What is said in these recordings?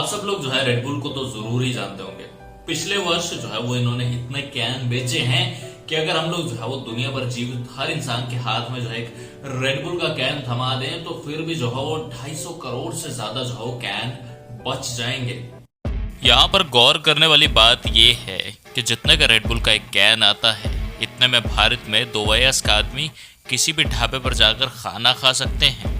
सब लोग जो है रेडबुल को तो जरूर ही जानते होंगे। पिछले वर्ष जो है वो इन्होंने इतने कैन बेचे हैं कि अगर हम लोग जो है वो दुनिया भर जीवित हर इंसान के हाथ में जो है एक रेडबुल का कैन थमा दें तो फिर भी जो है वो 250 करोड़ से ज्यादा जो है वो कैन बच जाएंगे। यहाँ पर गौर करने वाली बात ये है कि जितने का रेडबुल का एक कैन आता है, इतने में भारत में 2 वयस्क आदमी किसी भी ढाबे पर जाकर खाना खा सकते हैं।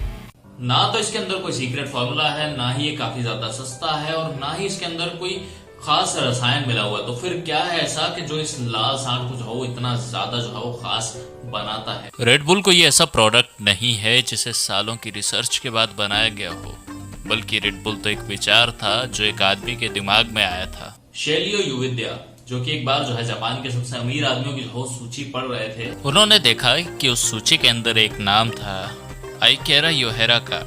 ना तो इसके अंदर कोई सीक्रेट फॉर्मूला है, ना ही ये काफी ज्यादा सस्ता है और ना ही इसके अंदर कोई खास रसायन मिला हुआ है। तो फिर क्या है ऐसा कि जो इस लाल सांड को जो है वो इतना ज्यादा जो है वो खास बनाता है। रेडबुल को ये ऐसा प्रोडक्ट नहीं है जिसे सालों की रिसर्च के बाद बनाया गया हो, बल्कि रेडबुल तो एक विचार था जो एक आदमी के दिमाग में आया था। शैलियो युविद्या जो कि एक बार जो है जापान के सबसे अमीर आदमियों की जो सूची पढ़ रहे थे, उन्होंने देखा कि उस सूची के अंदर एक नाम था आइकेरा योहेरा का,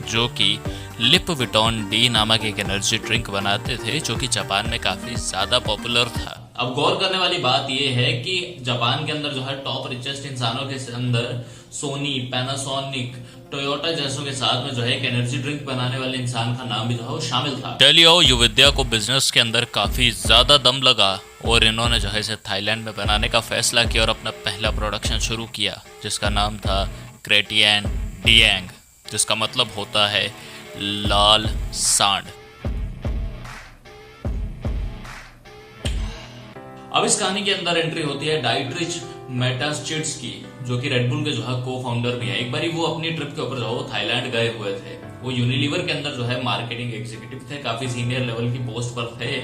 जो कि लिप विटॉन डी नामक एक एनर्जी ड्रिंक बनाते थे जो कि जापान में काफी ज्यादा पॉपुलर था। अब गौर करने वाली बात यह है कि जापान के अंदर जो है टॉप रिचेस्ट इंसानों के अंदर सोनी, पैनासोनिक, टोयोटा जैसों के साथ में जो है एक एनर्जी ड्रिंक बनाने वाले इंसान का नाम भी जो है वो शामिल था। टेलियो युविद्या को बिजनेस के अंदर काफी ज्यादा दम लगा और इन्होंने जो है इसे थाईलैंड में बनाने का फैसला किया और अपना पहला प्रोडक्शन शुरू किया, जिसका नाम था क्रेटियन डियांग, जिसका मतलब होता है लाल सांड। अब इस कहानी के अंदर एंट्री होती है डाइट्रिच मेटास्चिट्स की, जो कि रेडबुल के जो है को फाउंडर भी है। एक बारी वो अपनी ट्रिप के ऊपर जो है थाईलैंड गए हुए थे। वो यूनिलीवर के अंदर जो है मार्केटिंग एग्जीक्यूटिव थे, काफी सीनियर लेवल की पोस्ट पर थे।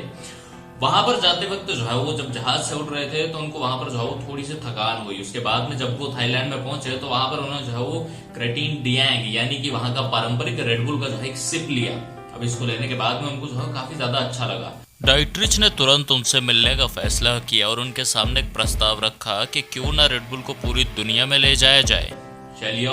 वहां पर जाते वक्त जो है वो जब जहाज से उठ रहे थे तो उनको वहां पर जो है वो थोड़ी सी थकान हुई। उसके बाद में जब वो थाईलैंड में पहुंचे तो वहां पर उन्होंने जो है वो क्रेटिन डियांग यानी कि वहां का पारंपरिक रेडबुल का जो है एक सिप लिया। अब इसको लेने के बाद में उनको जो है काफी ज्यादा अच्छा लगा। डाइट्रिच ने तुरंत उनसे मिलने का फैसला किया और उनके सामने एक प्रस्ताव रखा कि क्यों ना रेडबुल को पूरी दुनिया में ले जाया जाए। शैलियो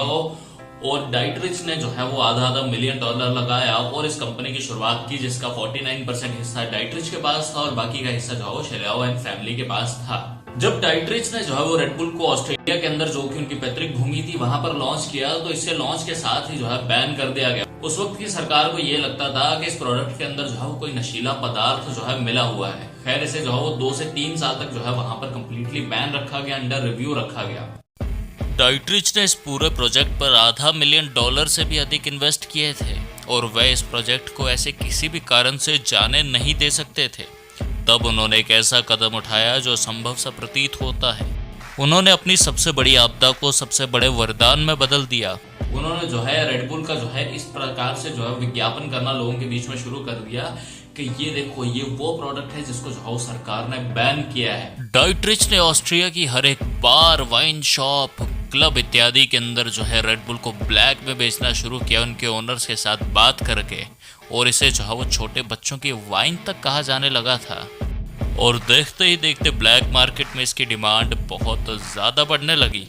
और डाइट्रिच ने जो है वो आधा $1 मिलियन लगाया और इस कंपनी की शुरुआत की, जिसका 49% हिस्सा डाइट्रिच के पास था और बाकी का हिस्सा जो है शेलियाओ एंड फैमिली के पास था। जब डाइट्रिच ने जो है वो रेडबुल को ऑस्ट्रेलिया के अंदर, जो कि उनकी पैतृक भूमि थी, वहां पर लॉन्च किया तो इससे लॉन्च के साथ ही जो है बैन कर दिया गया। उस वक्त की सरकार को ये लगता था कि इस प्रोडक्ट के अंदर जो है कोई नशीला पदार्थ जो है मिला हुआ है। खैर इसे जो है वो 2 से 3 साल तक जो है वहां पर कंप्लीटली बैन रखा गया, अंडर रिव्यू रखा गया। डाइट्रिच ने इस पूरे प्रोजेक्ट पर $500 मिलियन से भी अधिक इन्वेस्ट किए थे और वह इस प्रोजेक्ट को ऐसे किसी भी कारण से जाने नहीं दे सकते थे। तब उन्होंने एक ऐसा कदम उठाया जो संभव सा प्रतीत होता है। उन्होंने अपनी सबसे बड़ी आपदा को सबसे बड़े वरदान में बदल दिया। उन्होंने जो है रेडबुल का जो है इस प्रकार से जो है विज्ञापन करना लोगों के बीच में शुरू कर दिया कि ये देखो ये वो प्रोडक्ट है जिसको जो है सरकार ने बैन किया है। डाइट्रिच ने ऑस्ट्रिया की हर एक बार, वाइन शॉप, क्लब इत्यादि के अंदर जो है रेडबुल को ब्लैक में बेचना शुरू किया उनके ओनर्स के साथ बात करके, और इसे जो है वो छोटे बच्चों की वाइन तक कहा जाने लगा था। और देखते ही देखते ब्लैक मार्केट में इसकी डिमांड बहुत ज्यादा बढ़ने लगी।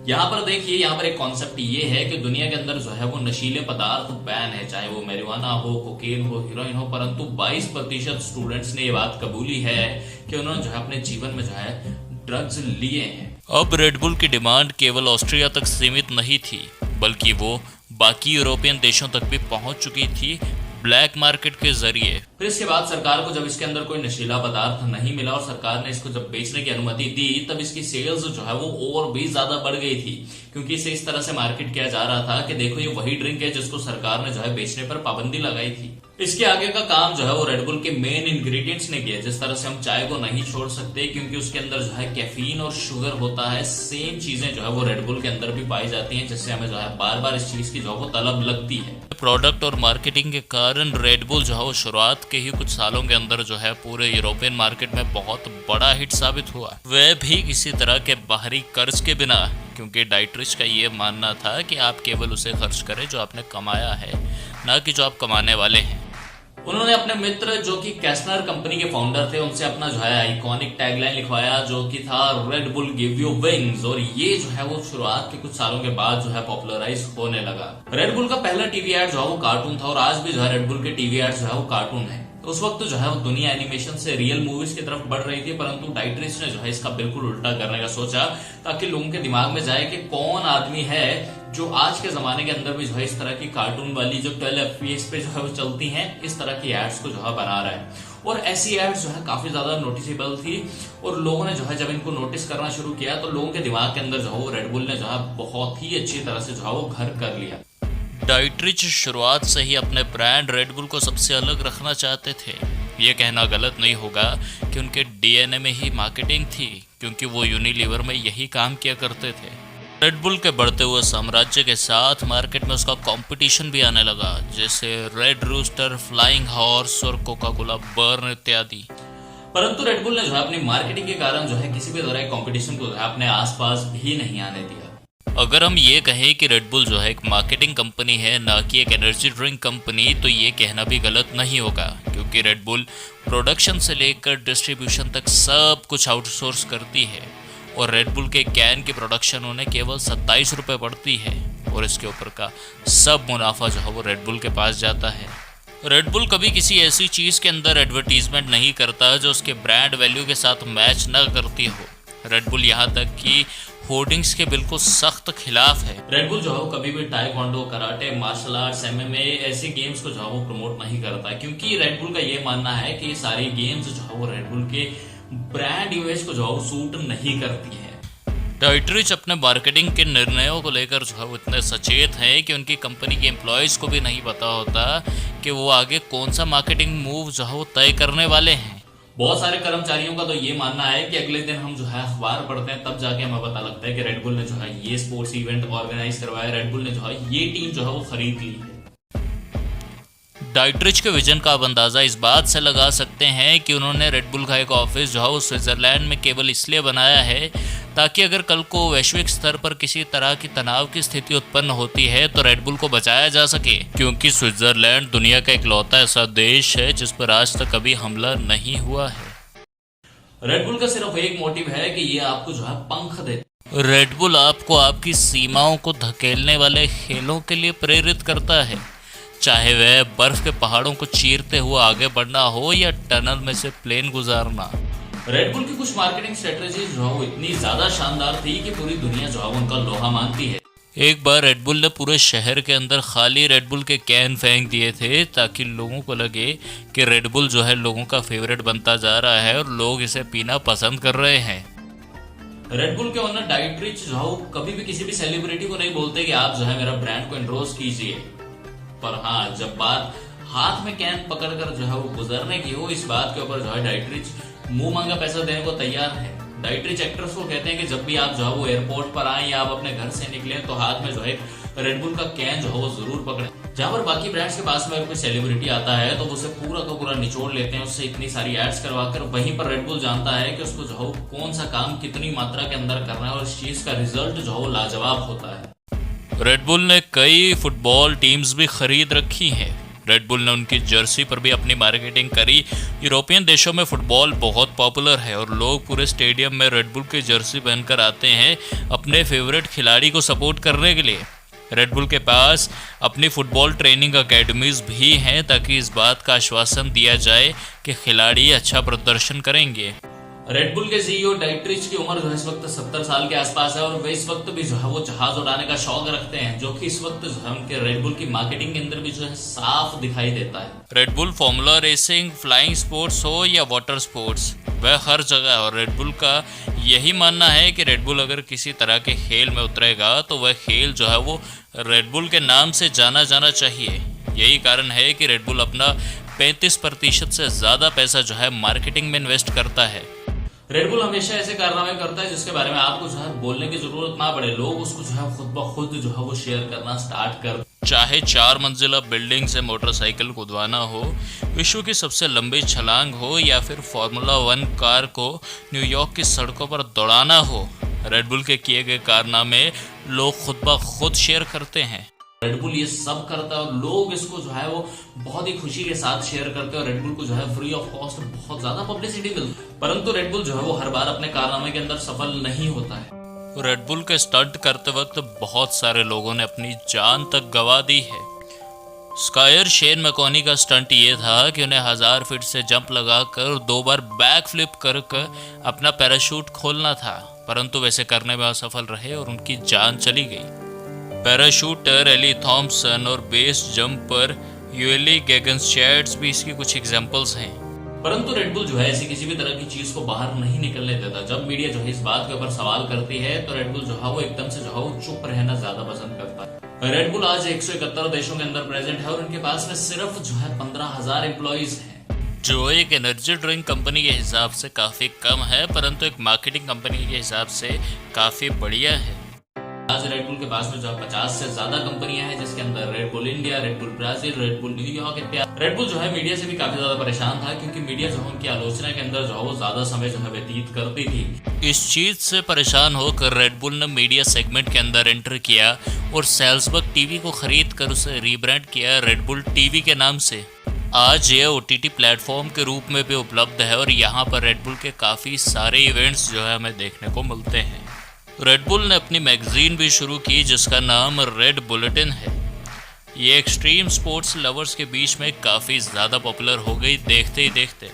यहाँ पर देखिए, यहाँ पर एक कॉन्सेप्ट ये है कि दुनिया के अंदर जो है वो नशीले पदार्थ बैन है, चाहे वो मैरिजुआना हो, कोकेन हो, हीरोइन हो, परंतु 22% स्टूडेंट्स ने ये बात कबूली है कि उन्होंने जो है अपने जीवन में जो है ड्रग्स लिए हैं। अब रेडबुल की डिमांड केवल ऑस्ट्रिया तक सीमित नहीं थी, बल्कि वो बाकी यूरोपियन देशों तक भी पहुंच चुकी थी ब्लैक मार्केट के जरिए। फिर इसके बाद सरकार को जब इसके अंदर कोई नशीला पदार्थ नहीं मिला और सरकार ने इसको जब बेचने की अनुमति दी, तब इसकी सेल्स जो है वो और भी ज्यादा बढ़ गई थी, क्योंकि इसे इस तरह से मार्केट किया जा रहा था कि देखो ये वही ड्रिंक है जिसको सरकार ने जो है बेचने पर पाबंदी लगाई थी। इसके आगे का काम जो है वो रेडबुल के मेन इंग्रेडिएंट्स ने किया। जिस तरह से हम चाय को नहीं छोड़ सकते क्योंकि उसके अंदर जो है कैफीन और शुगर होता है, सेम चीजें जो है वो रेडबुल के अंदर भी पाई जाती हैं, जिससे हमें जो है बार बार इस चीज की जो है वो तलब लगती है। प्रोडक्ट और मार्केटिंग के कारण रेडबुल जो है वो शुरुआत के ही कुछ सालों के अंदर जो है पूरे यूरोपियन मार्केट में बहुत बड़ा हिट साबित हुआ, वह भी किसी तरह के बाहरी कर्ज के बिना, क्योंकि डाइट्रिच का ये मानना था कि आप केवल उसे खर्च करें जो आपने कमाया है, ना कि जो आप कमाने वाले हैं। उन्होंने अपने मित्र जो कि कैस्नर कंपनी के फाउंडर थे उनसे अपना जो है आइकॉनिक टैगलाइन लिखवाया, जो कि था रेडबुल गिव यू विंग्स, और ये जो है वो शुरुआत के कुछ सालों के बाद जो है पॉपुलराइज होने लगा। रेडबुल का पहला टीवी एड जो है वो कार्टून था और आज भी जो है रेडबुल के टीवी एड जो है वो कार्टून है। उस वक्त जो है वो दुनिया एनिमेशन से रियल मूवीज की तरफ बढ़ रही थी, परंतु डाइटरिच ने जो है इसका बिल्कुल उल्टा करने का सोचा, ताकि लोगों के दिमाग में जाए कि कौन आदमी है जो आज के जमाने के अंदर भी जो है इस तरह की कार्टून वाली जो 12 FPS पे जो है वो चलती हैं, इस तरह की एड्स को जो है बना रहा है। और ऐसी एड्स जो है काफी ज्यादा नोटिसेबल थी, और लोगों ने जो है जब इनको नोटिस करना शुरू किया तो लोगों के दिमाग के अंदर जो है वो रेडबुल ने जो है बहुत ही अच्छी तरह से जो है वो घर कर लिया। डाइटरिच शुरुआत से ही अपने ब्रांड रेडबुल को सबसे अलग रखना चाहते थे। ये कहना गलत नहीं होगा कि उनके DNA में ही मार्केटिंग थी, क्योंकि वो यूनिलीवर में यही काम किया करते थे। रेडबुल के बढ़ते हुए साम्राज्य के साथ मार्केट में उसका कंपटीशन भी आने लगा, जैसे रेड रूस्टर, फ्लाइंग हॉर्स और कोका कोला बर्न इत्यादि। परंतु रेडबुल ने जो है अपनी मार्केटिंग के कारण जो है किसी भी तरह के कंपटीशन को जो है अपने आसपास भी नहीं आने दिया। अगर हम ये कहें कि रेडबुल जो है एक मार्केटिंग कंपनी है, ना कि एक एनर्जी ड्रिंक कंपनी, तो ये कहना भी गलत नहीं होगा, क्योंकि रेडबुल प्रोडक्शन से लेकर डिस्ट्रीब्यूशन तक सब कुछ आउटसोर्स करती है, और रेडबुल के कैन की प्रोडक्शन उन्हें केवल 27 रुपये पड़ती है, और इसके ऊपर का सब मुनाफा जो है वो रेडबुल के पास जाता है। रेडबुल कभी किसी ऐसी चीज़ के अंदर एडवर्टीजमेंट नहीं करता जो उसके ब्रांड वैल्यू के साथ मैच न करती हो। रेडबुल यहाँ तक कि होर्डिंग्स के बिल्कुल सख्त खिलाफ है। रेडबुल जो है वो कभी भी taekwondo, karate, martial arts, MMA ऐसे गेम्स को जो है वो प्रमोट नहीं करता, क्योंकि रेडबुल का ये मानना है कि ये सारी गेम्स जो है वो रेडबुल के ब्रांड इमेज को जो है वो सूट नहीं करती है। डाइटरिच अपने मार्केटिंग के निर्णयों को लेकर जो है वो इतने सचेत हैं कि उनकी कंपनी के एम्प्लॉयज को भी नहीं पता होता कि वो आगे कौन सा मार्केटिंग मूव जो है वो तय करने वाले हैं। बहुत सारे कर्मचारियों का तो ये मानना है कि अगले दिन हम जो है अखबार पढ़ते हैं, तब जाके हमें पता लगता है कि रेडबुल ने जो है ये स्पोर्ट्स इवेंट ऑर्गेनाइज करवाया, रेडबुल ने जो है ये टीम जो है वो खरीद ली है। डाइटरिच के विजन का आप अंदाजा इस बात से लगा सकते हैं कि उन्होंने रेडबुल का एक ऑफिस जो है वो स्विट्जरलैंड में केवल इसलिए बनाया है ताकि अगर कल को वैश्विक स्तर पर किसी तरह की तनाव की स्थिति उत्पन्न होती है तो रेडबुल को बचाया जा सके, क्योंकि स्विट्जरलैंड दुनिया का इकलौता ऐसा देश है जिस पर आज तक कभी हमला नहीं हुआ है। रेडबुल का सिर्फ एक मोटिव है कि ये आपको जो है पंख दे। रेडबुल आपको आपकी सीमाओं को धकेलने वाले खेलों के लिए प्रेरित करता है, चाहे वह बर्फ के पहाड़ों को चीरते हुए आगे बढ़ना हो या टनल में से प्लेन गुजारना। रेडबुल की कुछ मार्केटिंग स्ट्रेटेजी जो है वो इतनी ज्यादा शानदार थी कि पूरी दुनिया जो है उनका लोहा मानती है। एक बार रेडबुल ने पूरे शहर के अंदर खाली रेडबुल के कैन फेंक दिए थे ताकि लोगों को लगे कि रेडबुल जो है लोगों का फेवरेट बनता जा रहा है और लोग इसे पीना पसंद कर रहे हैं। रेडबुल के ओनर डाइटरिच जो है वो कभी भी किसी भी सेलिब्रिटी को नहीं बोलते कि आप जो है मेरा ब्रांड को एंडोर्स कीजिए, पर हाँ जब बात हाथ में कैन पकड़कर जो है वो गुजरने की हो, इस बात के ऊपर जो है डाइटरिच मुंह मांगा पैसा देने को तैयार है। डाइटरिच एक्टर्स को कहते हैं कि जब भी आप जो है वो एयरपोर्ट पर आए या आप अपने घर से निकले तो हाथ में जो है रेडबुल का कैन जो है वो जरूर पकड़े। जहां पर बाकी ब्रांड्स के पास में अगर कोई सेलिब्रिटी आता है तो उसे पूरा का पूरा निचोड़ लेते हैं, उससे इतनी सारी एड्स करवाकर। वहीं पर रेडबुल जानता है कि उसको जो है कौन सा काम कितनी मात्रा के अंदर करना है और इस चीज का रिजल्ट जो है वो लाजवाब होता है। रेडबुल ने कई फुटबॉल टीम्स भी खरीद रखी हैं। रेडबुल ने उनकी जर्सी पर भी अपनी मार्केटिंग करी। यूरोपियन देशों में फुटबॉल बहुत पॉपुलर है और लोग पूरे स्टेडियम में रेडबुल की जर्सी पहनकर आते हैं अपने फेवरेट खिलाड़ी को सपोर्ट करने के लिए। रेडबुल के पास अपनी फुटबॉल ट्रेनिंग अकेडमीज भी हैं ताकि इस बात का आश्वासन दिया जाए कि खिलाड़ी अच्छा प्रदर्शन करेंगे। रेडबुल के CEO डाइटरिच की उम्र जो है इस वक्त 70 साल के आसपास है और वे इस वक्त भी जो है वो जहाज उड़ाने का शौक रखते हैं, जो कि इस वक्त जो है उनके रेडबुल की मार्केटिंग के अंदर भी जो है साफ दिखाई देता है। Red Bull formula racing, flying sports हो या वाटर स्पोर्ट्स, वह हर जगह है और रेडबुल का यही मानना है कि रेडबुल अगर किसी तरह के खेल में उतरेगा तो वह खेल जो है वो रेडबुल के नाम से जाना जाना चाहिए। यही कारण है कि रेडबुल अपना 35% से ज्यादा पैसा जो है मार्केटिंग में इन्वेस्ट करता है। रेडबुल हमेशा ऐसे कारनामे करता है जिसके बारे में आपको जो है बोलने की जरूरत ना पड़े, लोग उसको जो है खुद ब खुद जो है वो शेयर करना स्टार्ट कर। चाहे 4 मंजिला बिल्डिंग से मोटरसाइकिल कूदवाना हो, विश्व की सबसे लंबी छलांग हो या फिर फॉर्मूला 1 कार को न्यूयॉर्क की सड़कों पर दौड़ाना हो, रेडबुल के किए गए कारनामे लोग खुद ब खुद शेयर करते हैं। रेडबुल ये सब करता है और लोग इसको जो है वो बहुत ही खुशी के साथ शेयर करते हैं और रेडबुल को जो है फ्री ऑफ कॉस्ट बहुत ज्यादा पब्लिसिटी मिलती है। परंतु रेडबुल जो है वो हर बार अपने कारनामे के अंदर सफल नहीं होता है। रेडबुल के स्टंट करते वक्त बहुत सारे लोगों ने अपनी जान तक गंवा दी है। स्कायर शेन मैकोनी का स्टंट ये था कि उन्हें 1000 फीट से जंप लगाकर 2 बार बैक फ्लिप कर अपना पैराशूट खोलना था, परंतु वैसे करने में असफल रहे और उनकी जान चली गई। पैराशूटर एली थॉम्पसन और बेस जंपर यूएली गेगनस्चैट्स भी इसकी कुछ एग्जांपल्स हैं। परंतु रेडबुल जो है ऐसी किसी भी तरह की चीज को बाहर नहीं निकलने देता। जब मीडिया जो है इस बात के ऊपर सवाल करती है तो रेडबुल जो है वो एकदम से जो है वो चुप रहना ज्यादा पसंद करता है। रेडबुल आज 171 देशों के अंदर प्रेजेंट है और उनके पास में सिर्फ जो है 15,000 एम्प्लॉइज हैं, जो एक एनर्जी ड्रिंक कंपनी के हिसाब से काफी कम है, परंतु एक मार्केटिंग कंपनी के हिसाब से काफी बढ़िया है। आज रेडबुल के पास में जो 50 से ज्यादा कंपनियां हैं, जिसके अंदर Red Bull India, Red Bull Brazil, Red Bull New York इत्यादि। रेडबुल जो है मीडिया से भी काफी ज्यादा परेशान था, क्योंकि मीडिया जो है उनकी आलोचना के अंदर जो है वो ज्यादा समय जो है व्यतीत करती थी। इस चीज से परेशान होकर रेडबुल ने मीडिया सेगमेंट के अंदर एंटर किया और सेल्सबर्ग टीवी को खरीद कर उसे रीब्रांड किया रेडबुल टीवी के नाम से। आज ये OTT प्लेटफॉर्म के रूप में भी उपलब्ध है और यहाँ पर रेडबुल के काफी सारे इवेंट्स जो है हमें देखने को मिलते हैं। रेडबुल ने अपनी मैगजीन भी शुरू की जिसका नाम रेड बुलेटिन है। ये एक्सट्रीम स्पोर्ट्स लवर्स के बीच में काफ़ी ज़्यादा पॉपुलर हो गई देखते ही देखते।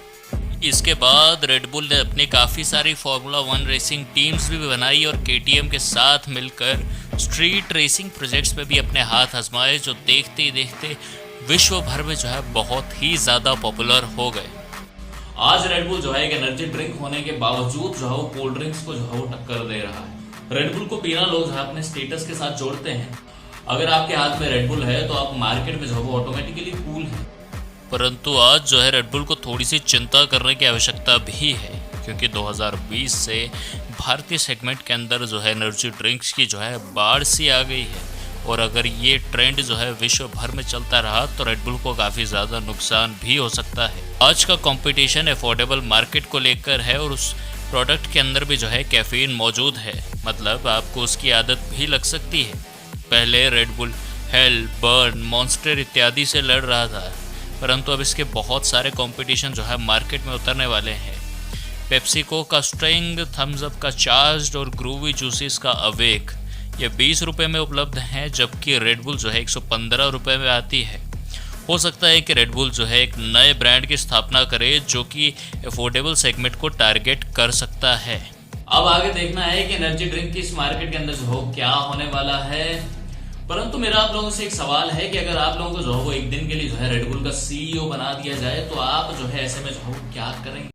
इसके बाद रेडबुल ने अपनी काफ़ी सारी फार्मूला 1 रेसिंग टीम्स भी बनाई और KTM के साथ मिलकर स्ट्रीट रेसिंग प्रोजेक्ट्स में भी अपने हाथ आजमाए, जो देखते ही देखते विश्व भर में जो है बहुत ही ज़्यादा पॉपुलर हो गए। आज रेडबुल जो है एक एनर्जी ड्रिंक होने के बावजूद जो है वो कोल्ड ड्रिंक्स को जो है वो टक्कर दे रहा है। रेडबुल को पीना लोग जो है अपने स्टेटस के साथ जोड़ते हैं। अगर आपके हाथ में रेडबुल है तो आप मार्केट में जो है वो ऑटोमेटिकली कूल है। परंतु आज जो है रेडबुल को थोड़ी सी चिंता करने की आवश्यकता भी है, क्योंकि 2020 से भारतीय सेगमेंट के अंदर जो है एनर्जी ड्रिंक्स की जो है बाढ़ सी आ गई है और अगर ये ट्रेंड जो है विश्व भर में चलता रहा तो रेडबुल को काफ़ी ज़्यादा नुकसान भी हो सकता है। आज का कंपटीशन अफोर्डेबल मार्केट को लेकर है और उस प्रोडक्ट के अंदर भी जो है कैफीन मौजूद है, मतलब आपको उसकी आदत भी लग सकती है। पहले रेडबुल हेल, बर्न, मॉन्स्टर इत्यादि से लड़ रहा था, परंतु अब इसके बहुत सारे कंपटीशन जो है मार्केट में उतरने वाले हैं। पेप्सिको का स्ट्रिंग, थम्स अप का चार्ज्ड और ग्रूवी जूसेस का अवेक ये 20 रुपये में उपलब्ध हैं, जबकि रेडबुल जो है 115 रुपये में आती है। हो सकता है कि रेडबुल जो है एक नए ब्रांड की स्थापना करे जो कि अफोर्डेबल सेगमेंट को टारगेट कर सकता है। अब आगे देखना है कि एनर्जी ड्रिंक की इस मार्केट के अंदर जो हो क्या होने वाला है। परंतु मेरा आप लोगों से एक सवाल है कि अगर आप लोगों को जो है वो एक दिन के लिए जो है रेडबुल का CEO बना दिया जाए तो आप जो है ऐसे में जो है क्या करेंगे।